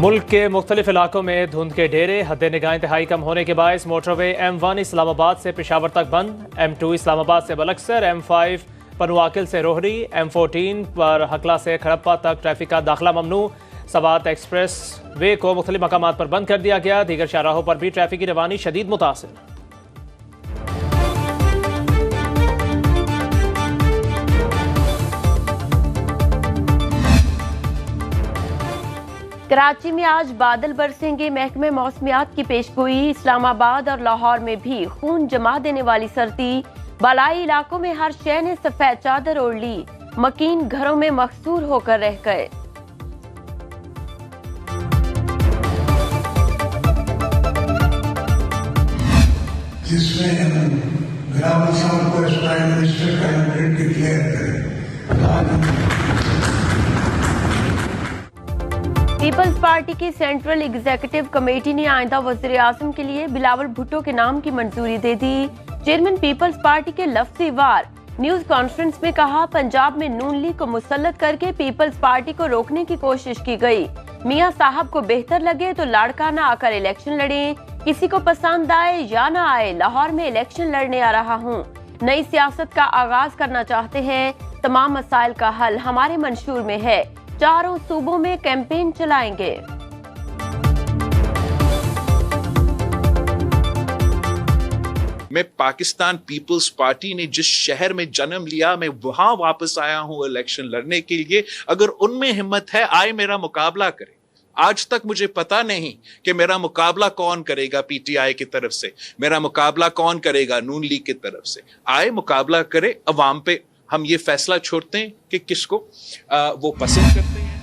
मुल्क के मुख्तलिफ इलाकों में धुंध के डेरे, हद निगाह इंतहाई कम होने के बायस मोटरवे M1 इस्लामाबाद से पेशावर तक बंद, M2 इस्लामाबाद से बलक्सर, M5 पनुआकिल से रोहरी, M14 पर हकला से खड़प्पा तक ट्रैफिक का दाखिला ममनू। सवात एक्सप्रेस वे को मुख्तलिफ मकामात पर बंद कर दिया गया। दीगर शाहराहों पर भी ट्रैफिक की रवानी शदीद मुतासिर। कराची में आज बादल बरसेंगे, महकमे मौसमियात की पेशगोई। इस्लामाबाद और लाहौर में भी खून जमा देने वाली सर्दी, बालाई इलाकों में हर शय ने सफेद चादर ओढ़ ली, मकीन घरों में मकसूर होकर रह गए। जिसमें हम ग्रामीण साहब को प्राइम मिनिस्टर कैबिनेट डिक्लेयर करें। पीपल्स पार्टी की सेंट्रल एग्जीक्यूटिव कमेटी ने आइंदा वज़ीर आज़म के लिए बिलावल भुट्टो के नाम की मंजूरी दे दी। चेयरमैन पीपल्स पार्टी के लफ्ज़ी वार न्यूज कॉन्फ्रेंस में कहा, पंजाब में नून लीग को मुसल्लत करके पीपल्स पार्टी को रोकने की कोशिश की गई। मियां साहब को बेहतर लगे तो लाड़काना आकर इलेक्शन लड़ें, किसी को पसंद आए या ना आए, लाहौर में इलेक्शन लड़ने आ रहा हूँ। नई सियासत का आगाज करना चाहते हैं, तमाम मसाइल का हल हमारे मंशूर में है, चारों सूबों में कैंपेन चलाएंगे। मैं पाकिस्तान पीपल्स पार्टी ने जिस शहर में जन्म लिया, मैं वहां वापस आया हूं इलेक्शन लड़ने के लिए। अगर उनमें हिम्मत है, आए मेरा मुकाबला करे। आज तक मुझे पता नहीं कि मेरा मुकाबला कौन करेगा पीटीआई की तरफ से, मेरा मुकाबला कौन करेगा नून लीग की तरफ से। आए मुकाबला करे, अवाम पे हम ये फैसला छोड़ते हैं कि किसको वो पसंद करते हैं।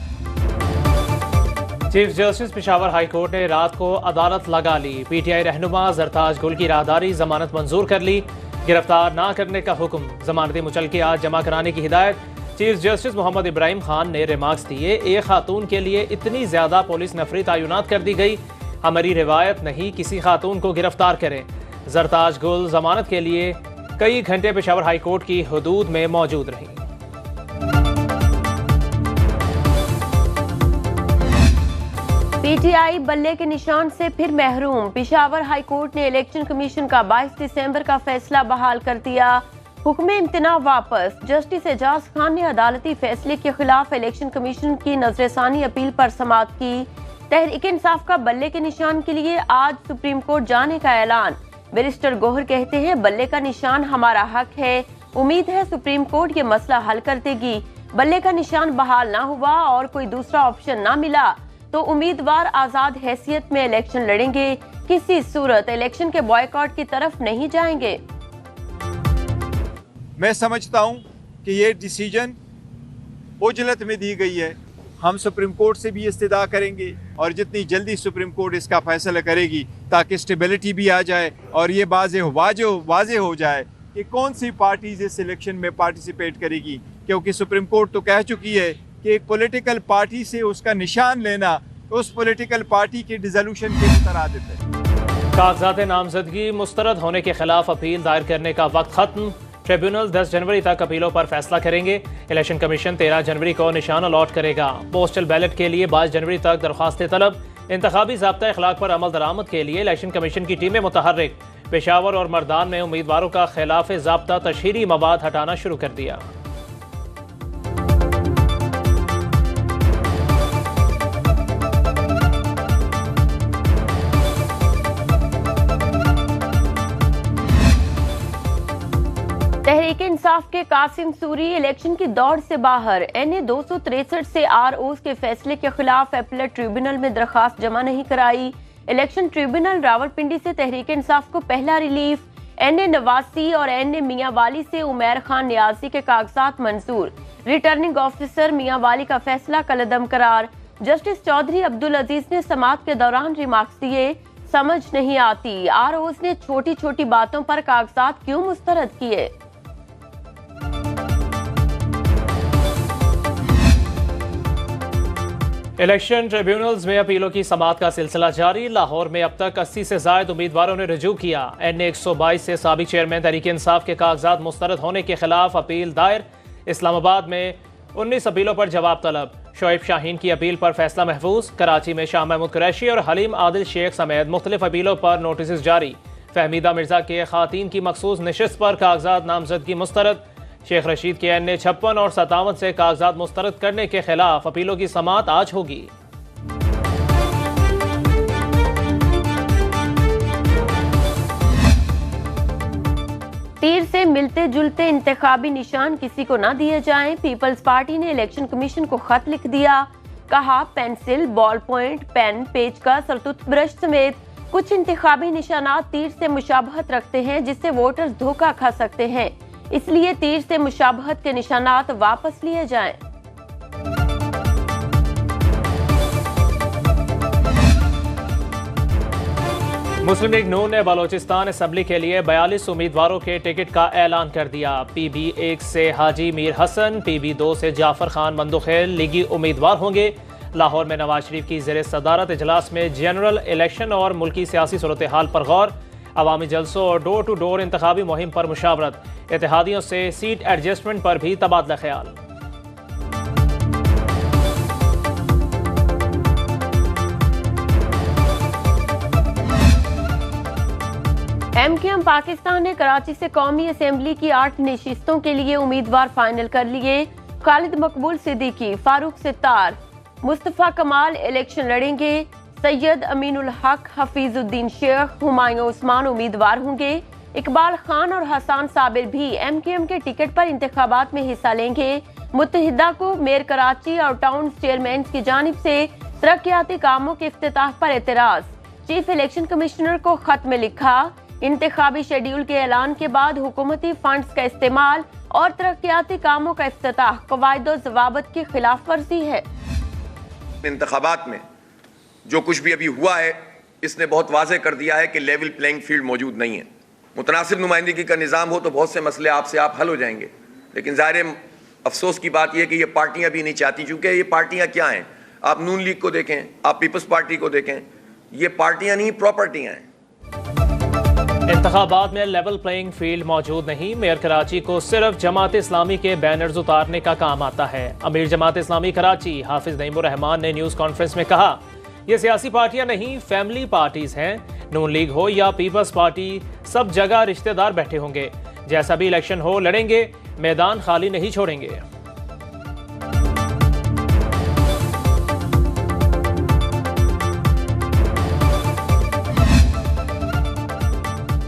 Chief justice Peshawar high court ने रात को अदालत लगा ली। पीटीआई रहनुमा जरताज गुल की राहदारी जमानत मंजूर कर ली। गिरफ्तार ना करने का हुक्म, जमानती मुचलके आज जमा कराने की हिदायत। चीफ जस्टिस मोहम्मद इब्राहिम खान ने रिमार्क्स दिए, एक खातून के लिए इतनी ज्यादा पुलिस नफरी तैनात कर दी गई, हमारी रिवायत नहीं किसी खातून को गिरफ्तार करें। जरताज गुल जमानत के लिए कई घंटे पेशावर हाई कोर्ट की हदूद में मौजूद रही। पीटीआई बल्ले के निशान से फिर महरूम। पेशावर हाई कोर्ट ने इलेक्शन कमीशन का 22 दिसंबर का फैसला बहाल कर दिया। हुक्म इम्तना वापस। जस्टिस एजाज खान ने अदालती फैसले के खिलाफ इलेक्शन कमीशन की नजरसानी अपील पर समाअत की। तहरीक इंसाफ का बल्ले के निशान के लिए आज सुप्रीम कोर्ट जाने का ऐलान। बैरिस्टर गोहर कहते हैं, बल्ले का निशान हमारा हक है, उम्मीद है सुप्रीम कोर्ट ये मसला हल कर देगी। बल्ले का निशान बहाल ना हुआ और कोई दूसरा ऑप्शन ना मिला तो उम्मीदवार आजाद हैसियत में इलेक्शन लड़ेंगे, किसी सूरत इलेक्शन के बॉयकॉट की तरफ नहीं जाएंगे। मैं समझता हूं कि ये डिसीजन उजलत में दी गई है। हम सुप्रीम कोर्ट से भी इस्तदा करेंगे और जितनी जल्दी सुप्रीम कोर्ट इसका फैसला करेगी ताकि स्टेबिलिटी भी आ जाए और ये वाज़े हो जाए कि कौन सी पार्टीज इस इलेक्शन में पार्टिसिपेट करेगी, क्योंकि सुप्रीम कोर्ट तो कह चुकी है कि एक पॉलिटिकल पार्टी से उसका निशान लेना उस पॉलिटिकल पार्टी के डिसोल्यूशन के मुतरादिफ है। कागजात नामजदगी मुस्तरद होने के खिलाफ अपील दायर करने का वक्त खत्म। ट्रिब्यूनल 10 जनवरी तक अपीलों पर फैसला करेंगे। इलेक्शन कमीशन 13 जनवरी को निशान अलॉट करेगा। पोस्टल बैलेट के लिए 22 जनवरी तक दरख्वास्तें तलब। इंतखाबी ज़ाब्ता इखलाक पर अमल दरामद के लिए इलेक्शन कमीशन की टीमें मुतहर्रिक। पेशावर और मर्दान में उम्मीदवारों का खिलाफ ज़ाब्ता तशहीरी मवाद हटाना शुरू कर दिया। तहरीक इंसाफ के कासिम सूरी इलेक्शन की दौड़ से बाहर। NA 263 से ROs के फैसले के खिलाफ एपलेट ट्रिब्यूनल में दरखास्त जमा नहीं कराई। इलेक्शन ट्रिब्यूनल रावलपिंडी से तहरीक इंसाफ को पहला रिलीफ। NA 89 और NA मियांवाली से उमैर खान नियाजी के कागजात मंजूर। रिटर्निंग ऑफिसर मियांवाली का फैसला कलअदम करार। जस्टिस चौधरी अब्दुल अजीज ने समाअत के दौरान रिमार्क्स दिए, समझ नहीं आती ROs ने छोटी छोटी बातों पर कागजात क्यों मुस्तरद किए। इलेक्शन ट्रिब्यूनल्स में अपीलों की समाअत का सिलसिला जारी। लाहौर में अब तक 80 से ज्यादा उम्मीदवारों ने रजू किया। NA 122 से साबिक चेयरमैन तहरीक इंसाफ के कागजात मुस्तरद होने के खिलाफ अपील दायर। इस्लामाबाद में 19 अपीलों पर जवाब तलब। शोएब शाहीन की अपील पर फैसला महफूज। कराची में शाह महमूद कुरैशी और हलीम आदिल शेख समेत मुख्तलिफ अपीलों पर नोटिस जारी। फहमीदा मिर्जा के खातीन की मखसूस नशिस्त पर कागजात नामजदगी मुस्तरद। शेख रशीद के एन 56 और 57 से कागजात मुस्तरद करने के खिलाफ अपीलों की समाअत आज होगी। तीर से मिलते जुलते इंतखाबी निशान किसी को न दिए जाएं। पीपल्स पार्टी ने इलेक्शन कमीशन को खत लिख दिया। कहा पेंसिल, बॉल पॉइंट, पेन, पेचकस और टूथब्रश समेत कुछ इंतखाबी निशानात तीर से मुशाबहत रखते हैं जिससे वोटर्स धोखा खा सकते हैं, इसलिए तीर से मुशाबहत के निशानात वापस लिए जाएं। मुस्लिम लीग नून ने बलोचिस्तान असम्बली के लिए 42 उम्मीदवारों के टिकट का ऐलान कर दिया। PB1 से हाजी मीर हसन, PB2 से जाफर खान मंदुखेल लीगी उम्मीदवार होंगे। लाहौर में नवाज शरीफ की ज़ेरे सदारत इजलास में जनरल इलेक्शन और मुल्की सियासी सूरत हाल पर गौर। अवामी जलसों और डोर टू डोर इंतखाबी मुहिम पर मुशावरत। इत्तेहादियों से सीट एडजस्टमेंट पर भी तबादला ख्याल। MQM पाकिस्तान ने कराची से कौमी असेंबली की 8 नशिस्तों के लिए उम्मीदवार फाइनल कर लिए। खालिद मकबूल सिद्दीकी, फारूक सितार, मुस्तफा कमाल इलेक्शन लड़ेंगे। सैयद अमीनुल हक, हफीजुद्दीन शेख, हुमायूं उस्मान उम्मीदवार होंगे। इकबाल खान और हसान साबिर भी MQM के टिकट पर इंतखाबात में हिस्सा लेंगे। मुत्तहिदा को मेयर कराची और टाउन चेयरमैन की जानिब से तरक्याती कामों के इफ्तिताह पर एतराज। चीफ इलेक्शन कमिश्नर को खत में लिखा, इंतखाबी शेड्यूल के ऐलान के बाद हुकूमती फंड्स का इस्तेमाल और तरक्याती कामों का इफ्तिताह कवायदो ज़वाबित की खिलाफ वर्जी है। इंतखाबात में जो कुछ भी अभी हुआ है इसने बहुत वाज़ेह कर दिया है कि लेवल प्लेइंग फील्ड मौजूद नहीं है। मुतनासिब नुमाइंदगी का निज़ाम हो तो बहुत से मसले आपसे आप हल हो जाएंगे, लेकिन ज़ाहिर अफसोस की बात यह कि ये पार्टियां भी नहीं चाहती, चूंकि ये पार्टियां क्या हैं, आप नून लीग को देखें, आप पीपल्स पार्टी को देखें, ये पार्टियां नहीं प्रॉपर्टियां हैं। इंतखाबात में लेवल प्लेइंग फील्ड मौजूद नहीं। मेयर कराची को सिर्फ जमात इस्लामी के बैनर्स उतारने का काम आता है। अमीर जमात इस्लामी कराची हाफिज नईमुर रहमान ने न्यूज़ कॉन्फ्रेंस में कहा, ये सियासी पार्टियां नहीं, फैमिली पार्टीज हैं। नून लीग हो या पीपल्स पार्टी, सब जगह रिश्तेदार बैठे होंगे। जैसा भी इलेक्शन हो लड़ेंगे, मैदान खाली नहीं छोड़ेंगे।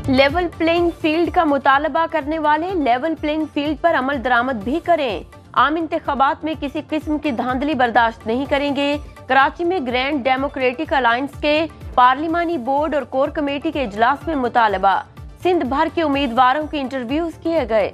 लेवल प्लेइंग फील्ड का मुतालबा करने वाले लेवल प्लेइंग फील्ड पर अमल दरामद भी करें। आम इंतखाबात में किसी किस्म की धांधली बर्दाश्त नहीं करेंगे। कराची में ग्रैंड डेमोक्रेटिक अलायंस के पार्लिमानी बोर्ड और कोर कमेटी के इजलास में मुतालबा। सिंध भर के उम्मीदवारों के इंटरव्यूज किए गए।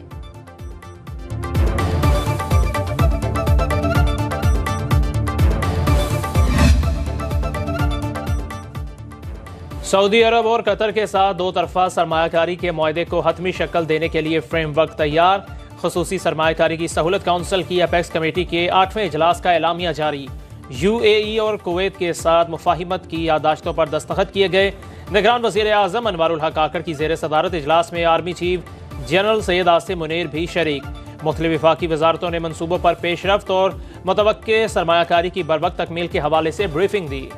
सऊदी अरब और कतर के साथ दो तरफा सरमायाकारी के मुआहदे को हतमी शक्ल देने के लिए फ्रेमवर्क तैयार। खुसूसी सरमायाकारी की सहूलत काउंसिल की अपेक्स कमेटी के 8वें इजलास का एलामिया जारी। UAE और कुवैत के साथ मुफाहिमत की यादाश्तों पर दस्तखत किए गए। निगरान वज़ीर आज़म अनवारुल हक काकड़ की ज़ेर सदारत इजलास में army chief general Syed Asim Munir भी शरीक। मुख्तलिफ वफाकी वजारतों ने मनसूबों पर पेशरफ्त और मुतवक्के सरमायाकारी की बरवक्त तकमील के हवाले से ब्रीफिंग दी।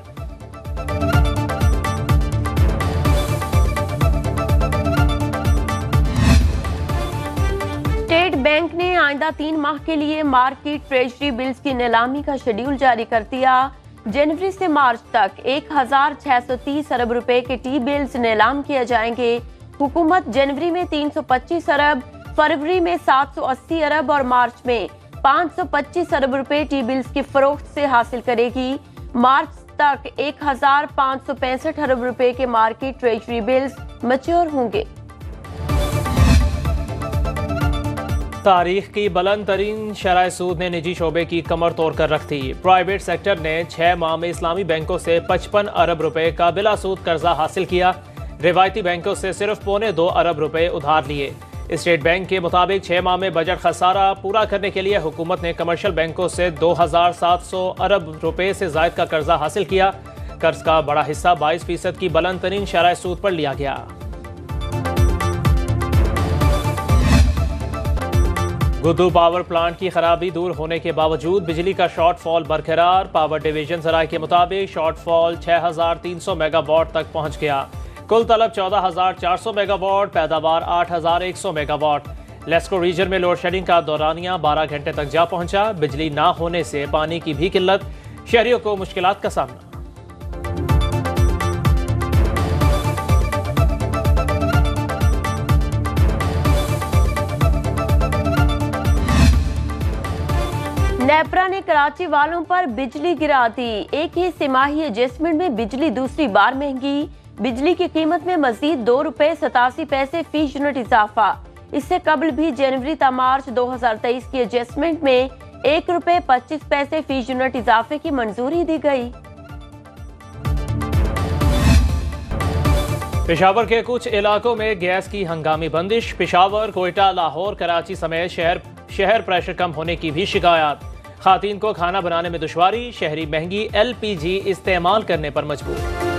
स्टेट बैंक ने आइंदा 3 माह के लिए मार्केट ट्रेजरी बिल्स की नीलामी का शेड्यूल जारी कर दिया। जनवरी से मार्च तक 1630 अरब रुपए के टी बिल्स नीलाम किए जाएंगे। हुकूमत जनवरी में 325 अरब, फरवरी में 780 अरब और मार्च में 525 अरब रुपए टी बिल्स की फरोख्त से हासिल करेगी। मार्च तक 1565 अरब रुपए के मार्केट ट्रेजरी बिल्स मैच्योर होंगे। तारीख की बुलंद तरीन शरह सूद ने निजी शोबे की कमर तोड़ कर रख दी। प्राइवेट सेक्टर ने 6 माह में इस्लामी बैंकों से 55 अरब रुपए का बिला सूद कर्जा हासिल किया। रिवायती बैंकों से सिर्फ 2.25 अरब रुपए उधार लिए। स्टेट बैंक के मुताबिक 6 माह में बजट खसारा पूरा करने के लिए हुकूमत ने कमर्शियल बैंकों से 2700 अरब रुपए से जायद का कर्जा हासिल किया। कर्ज का बड़ा हिस्सा 22% की बुलंद तरीन शरह सूद पर लिया गया। गुद्दू पावर प्लांट की खराबी दूर होने के बावजूद बिजली का शॉर्टफॉल बरकरार। पावर डिवीजन जराये के मुताबिक शॉर्टफॉल 6300 मेगावाट तक पहुंच गया। कुल तलब 14400 मेगावाट, पैदावार 8100 मेगावाट। लेस्को रीजन में लोड शेडिंग का दौरानिया 12 घंटे तक जा पहुंचा। बिजली ना होने से पानी की भी किल्लत, शहरियों को मुश्किलात का सामना। नेपरा ने कराची वालों पर बिजली गिरा दी। एक ही तिमाही एडजस्टमेंट में बिजली दूसरी बार महंगी। बिजली की कीमत में मजीद ₹2.87 फी यूनिट इजाफा। इससे कबल भी जनवरी ता मार्च 2023 की एडजस्टमेंट में ₹1.25 फी यूनिट इजाफे की मंजूरी दी गई। पेशावर के कुछ इलाकों में गैस की हंगामी बंदिश। पेशावर, कोयटा, लाहौर, कराची समेत शहर प्रेशर कम होने की भी शिकायत। खातीन को खाना बनाने में दुश्वारी, शहरी महंगी LPG इस्तेमाल करने पर मजबूर।